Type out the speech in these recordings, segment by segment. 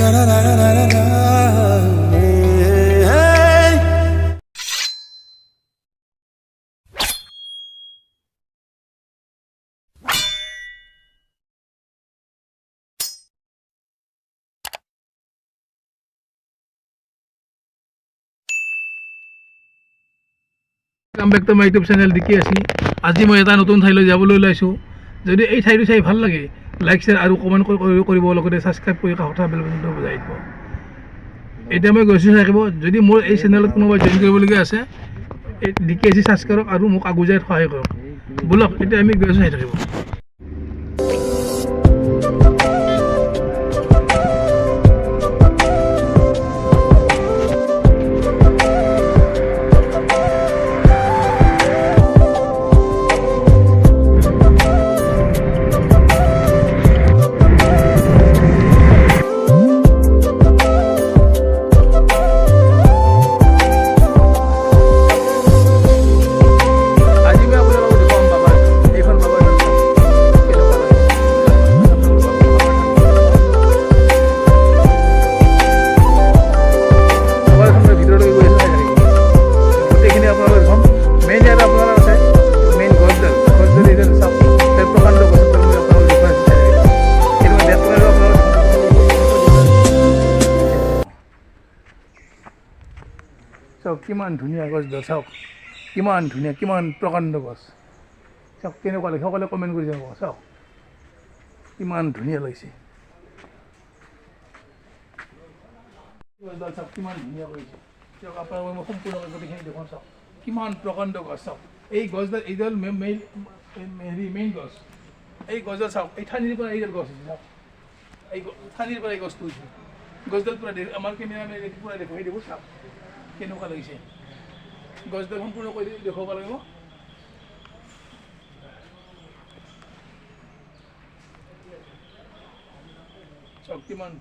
Welcome back to my YouTube channel Dekhilo. Ajimoi এটা নতুন ঠাইলৈ যাবলৈ ওলাইছো। যদি এই ঠাইটো চাই ভাল লাগে লাইক শেয়াৰ আৰু কমেন্ট কৰিব লগতে সাবস্ক্ৰাইব কৰি কাষত বেল বাটনটো বজাই দিব। এটা মই গৈছো থাকিব যদি মোৰ এই চেনেলত কোনোবা জয়েন কৰিবলগীয়া আছে Dekhilo সাবস্ক্ৰাইব কৰক আৰু মোক আগুজাই সহায় কৰক। বলক এতিয়া আমি গৈছো থাকিব। কিমান ধুনীয়া গছ চাওক কিমান ধুনীয়া কিমান প্ৰকাণ্ড গছ চাওক কেনেকুৱা লাগে সকলোৱে কমেণ্ট কৰি যাব চাওক কিমান ধুনীয়া লাগিছে গছডাল চাওক কিমান ধুনীয়া কৰিছে চাওক আপোনালোকে মই সম্পূৰ্ণকৈ গোটেইখিনি দেখুৱাম চাওক কিমান প্ৰকাণ্ড গছ চাওক এই গছডাল এইডাল মেইন গছ এই গছডাল চাওক এই ঠানিৰ পৰা এইডাল গছ হৈছে চাওক এই ঠানিৰ পৰা এই গছটো হৈছে গছডাল পূৰা আমাৰ কেমেৰামেন পূৰা দেখুৱাই দিব চাওক কেনেকুৱা লাগিছে গছডাল সম্পূৰ্ণ কৰি দেখুৱাব লাগিব চাওক কিমান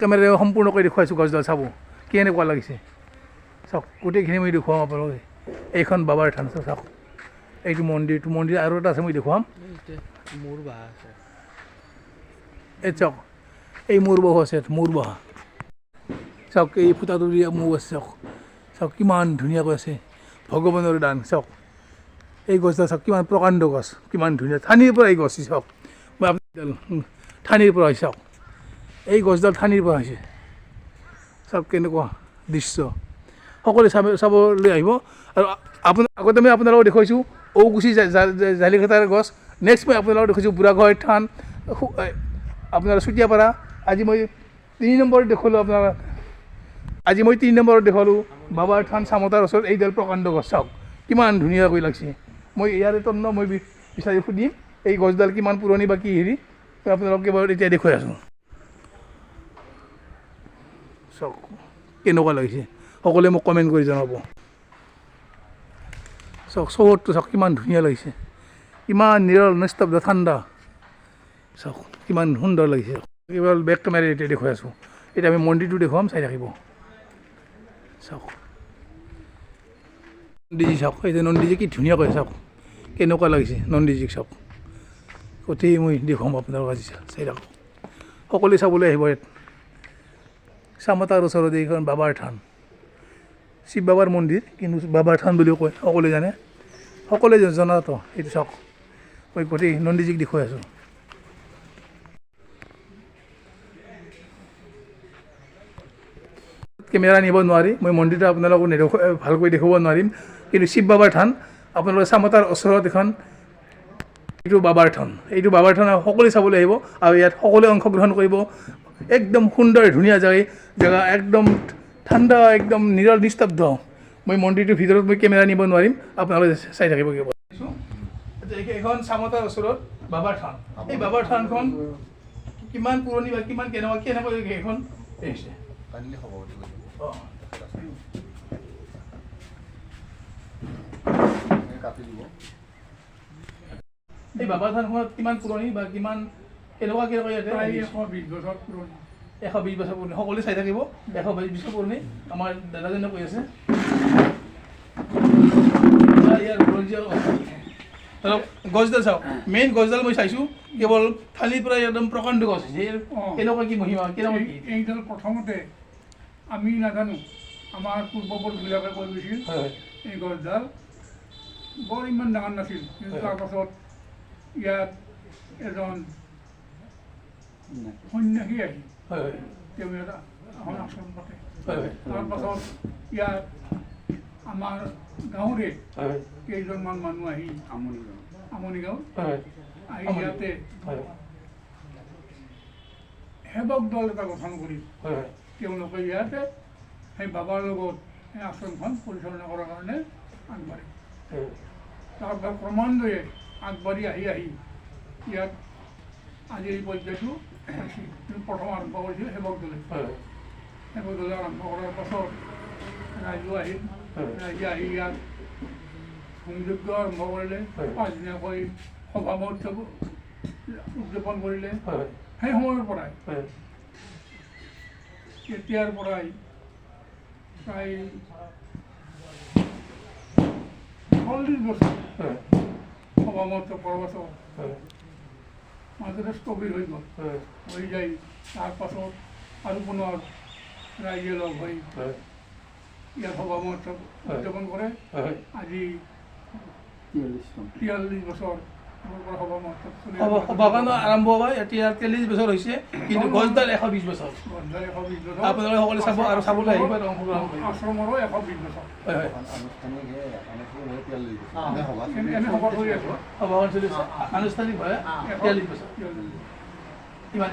কেমেৰাৰে সম্পূৰ্ণ কৰি দেখুৱাইছোঁ গছডাল চাব কেনেকুৱা লাগিছে চাওক গোটেইখিনি মই দেখুৱাম আপোনালোকে এইখন বাবাৰ থান চাওক এইটো মন্দিৰ আৰু এটা আছে মই দেখুৱাম মোৰ বাঁহ আছে এই চাওক এই মোৰ বাহু আছে মোৰ বাঁহ চাওক এই ফুটাটো দিয়া মৌ আছে চাওক চাওক কিমান ধুনীয়াকৈ আছে ভগৱানৰ দান চাওক এই গছডাল চাওক কিমান প্ৰকাণ্ড গছ কিমান ধুনীয়া ঠানিৰ পৰা এই গছ চাওক মই আপোনাক ঠানিৰ পৰা চাওক এই গছডাল ঠানিৰ পৰা হৈছে চাওক কেনেকুৱা দৃশ্য সকলোৱে চাবলৈ আহিব আৰু আগতে মই আপোনালোকক দেখুৱাইছোঁ ঔগুচি জালিঘাটাৰ গছ নেক্সট মই আপোনালোকক দেখুৱাইছোঁ বুঢ়াগোহাঁই থান আপোনাৰ চুতীয়াপাৰা আজি মই 3 নম্বৰত দেখুৱালোঁ আজি মই 3 নম্বৰত দেখুৱালোঁ বাবাৰ থান চামতাৰ ওচৰত এইডাল প্ৰকাণ্ড গছ চাওক কিমান ধুনীয়াকৈ লাগিছে মই ইয়াৰে তন্ন মই বিচাৰি সুধিম এই গছডাল কিমান পুৰণি বা কি হেৰি আপোনালোকে বাৰু এতিয়া দেখুৱাই আছোঁ চাওক কেনেকুৱা লাগিছে সকলোৱে মোক কমেণ্ট কৰি জনাব চাওক চহৰটো চাওক কিমান ধুনীয়া লাগিছে ইমান নিৰল নিস্তব্ধ ঠাণ্ডা চাওক কিমান সুন্দৰ লাগিছে কেৱল বেক কেমেৰা এতিয়া দেখুৱাই আছোঁ এতিয়া আমি মন্দিৰটো দেখুৱাম চাই থাকিব চাওক নন্দীজি চাওক এতিয়া নন্দীজি কি ধুনীয়াকৈ চাওক কেনেকুৱা লাগিছে নন্দীজিক চাওক গোটেই মই দেখুৱাম আপোনালোক আজি চাই থাকক সকলোৱে চাবলৈ আহিব ইয়াত চামতাৰ ওচৰত এইখন বাবাৰ থান শিৱ বাবাৰ মন্দিৰ কিন্তু বাবাৰ থান বুলিও কয় সকলোৱে জানে সকলোৱে জনাতো এইটো চাওক মই গোটেই নন্দীজিক দেখুৱাই আছোঁ কেমেৰা নিব নোৱাৰি মই মন্দিৰটো আপোনালোকক ভালকৈ দেখুৱাব নোৱাৰিম কিন্তু শিৱ বাবাৰ থান আপোনালোকে চামতাৰ ওচৰত এখন এইটো বাবাৰ থান সকলোৱে চাবলৈ আহিব আৰু ইয়াত সকলোৱে অংশগ্ৰহণ কৰিব একদম সুন্দৰ ধুনীয়া জেগা একদম ঠাণ্ডা একদম নিৰল নিস্তব্ধ মই মন্দিৰটোৰ ভিতৰত মই কেমেৰা নিব নোৱাৰিম আপোনালোকে চাই থাকিব এইখন চামতাৰ ওচৰত বাবাৰ থান এই বাবাৰ থানখন কিমান পুৰণি বা কিমান কেনেকৈ এইখন আহিছে এই বাবাৰ থানখনত কিমান পুৰণি বা কিমান কেনেকুৱা ইয়াতে 120 বছৰ পুৰণি 120 বছৰ পুৰণি সকলোৱে চাই থাকিব 120 বছৰ পুৰণি আমাৰ দাদাজনে কৈ আছে ইয়াৰ গছডাল চাওক মেইন গছডাল মই চাইছোঁ কেৱল থালিৰ পৰা একদম প্ৰকাণ্ড গছ হৈছে কেনেকুৱা কি মহিমা কেনেকুৱা কি এইডাল প্ৰথমতে আমি নাজানো আমাৰ পূৰ্বপুৰুষবিলাকে কৈ গৈছিল এই গছডাল বৰ ইমান ডাঙৰ নাছিল কিন্তু তাৰপাছত ইয়াত এজন সন্যাসী আহি তেওঁ এটা এখন আশ্ৰম পাতে তাৰপাছত ইয়াত আমাৰ গাঁৱৰে কেইজনমান মানুহ আহি আমনিগাঁও আহি ইয়াতে সেৱক দল এটা গঠন কৰি তেওঁলোকে ইয়াতে সেই বাবাৰ লগত সেই আশ্ৰমখন পৰিচালনা কৰাৰ কাৰণে আগবাঢ়ে তাৰপৰা ক্ৰমান্বয়ে আগবাঢ়ি আহি ইয়াত আজি এই পৰ্যায়টো প্ৰথম আৰম্ভ কৰিছিল সেৱক দলে আৰম্ভ কৰাৰ পাছত ৰাইজো আহিল ৰাইজে আহি ইয়াত হোমযজ্ঞ আৰম্ভ কৰিলে পাঁচদিনীয়াকৈ সভা মহোৎসৱ উদযাপন কৰিলে সেই সময়ৰ পৰাই এতিয়াৰ পৰাই প্ৰায় 40 বছৰ সভা মহোৎসৱ কৰাৰ পাছত মাজতে স্থবিৰ হৈ গ'ল হৈ যায় তাৰপাছত আৰু পুনৰ ৰাইজে লগ হৈ ইয়াত সভা মহোৎসৱ উদযাপন কৰে আজি 43 বছৰ সভাখন আৰম্ভ হয় এতিয়া 43 বছৰ হৈছে কিন্তু গছডাল 120 বছৰ আপোনালোকে সকলোৱে চাব আৰু চাবলৈ আহিব আশ্ৰমৰো 120 বছৰ সভাখন চলিছে আনুষ্ঠানিকভাৱে 43 বছৰ কিমান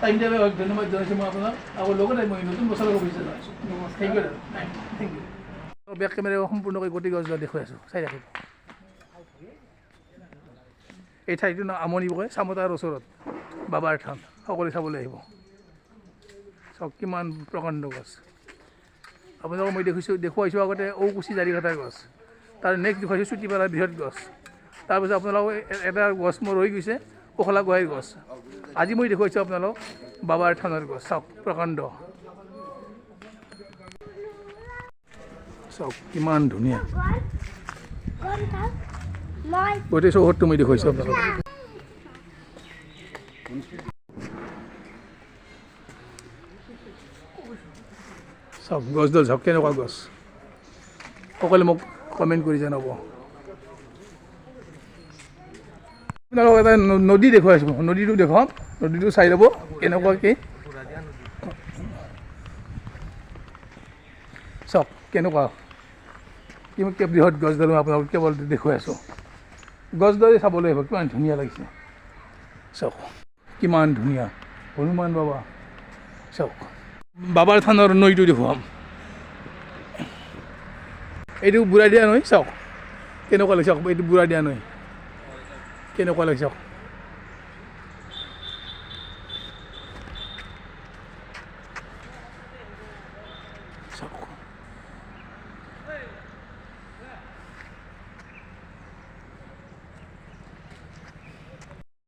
টাইম দিয়াৰ বাবে ধন্যবাদ জনাইছোঁ মই আপোনাক আৰু লগতে মই নতুন বছৰৰ শুভেচ্ছা জনাইছোঁ thank you thank you back camera সম্পূৰ্ণকৈ গতি গছডাল দেখুৱাই আছোঁ চাই ৰাখিব এই ঠাইটোৰ নাম আমনি কয় চামতাৰ ওচৰত বাবাৰ থান সকলোৱে চাবলৈ আহিব চাওক কিমান প্ৰকাণ্ড গছ আপোনালোকক মই দেখুৱাইছোঁ আগতে ঔকুচি জাৰিঘাটাৰ গছ তাৰ নেক্সট দেখুৱাইছোঁ চুটিপাৰাৰ বৃহৎ গছ তাৰপিছত আপোনালোকক এটা গছ মোৰ ৰৈ গৈছে পখলা গোহাঁইৰ গছ আজি মই দেখুৱাইছোঁ আপোনালোক বাবাৰ থানৰ গছ চাওক প্ৰকাণ্ড চাওক কিমান ধুনীয়া গোটেই চৌহদটো মই দেখুৱাইছোঁ আপোনালোক চাওক গছডাল চাওক কেনেকুৱা গছ সকলোৱে মোক কমেণ্ট কৰি জনাব আপোনালোকক এটা নদী দেখুৱাইছোঁ নদীটো দেখুৱাম নদীটো চাই ল'ব কেনেকুৱাকৈ চাওক কেনেকুৱা কিমান বৃহৎ গছডাল মই আপোনালোকক কেৱল দেখুৱাই আছোঁ গছডালে চাবলৈ আহিব কিমান ধুনীয়া লাগিছে চাওক কিমান ধুনীয়া হনুমান বাবা চাওক বাবাৰ থানৰ নৈটো দেখুৱাম এইটো বুঢ়া দিয়া নৈ চাওক কেনেকুৱা লাগিছে চাওক এইটো বুঢ়া দিয়া নৈ কেনেকুৱা লাগিছে চাওক চাওক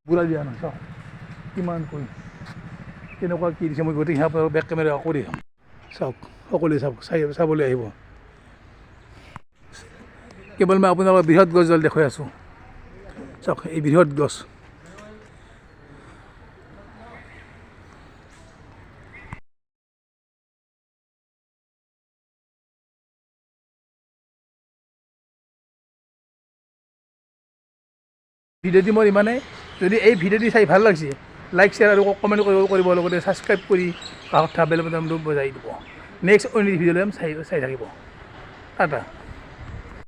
বুঢ়া দিয়া নৈ চাওক কিমান কৈ কেনেকুৱা কি দিছে মই গোটেই আপোনালোকক বেক কেমেৰা কৰি যাম চাওক সকলোৱে চাওক চাবলৈ আহিব কেৱল মই আপোনালোকৰ বৃহৎ গছডাল দেখুৱাই আছোঁ চাওক এই বৃহৎ গছ ভিডিঅ'টি মোৰ ইমানেই যদি এই ভিডিঅ'টি চাই ভাল লাগিছে লাইক শ্বেয়াৰ আৰু কমেণ্ট কৰিব লগতে ছাবস্ক্ৰাইব কৰি কাষত থকা বেল বটনটো বজাই দিব নেক্সট অন্য ভিডিঅ'লৈ চাই থাকিব টাটা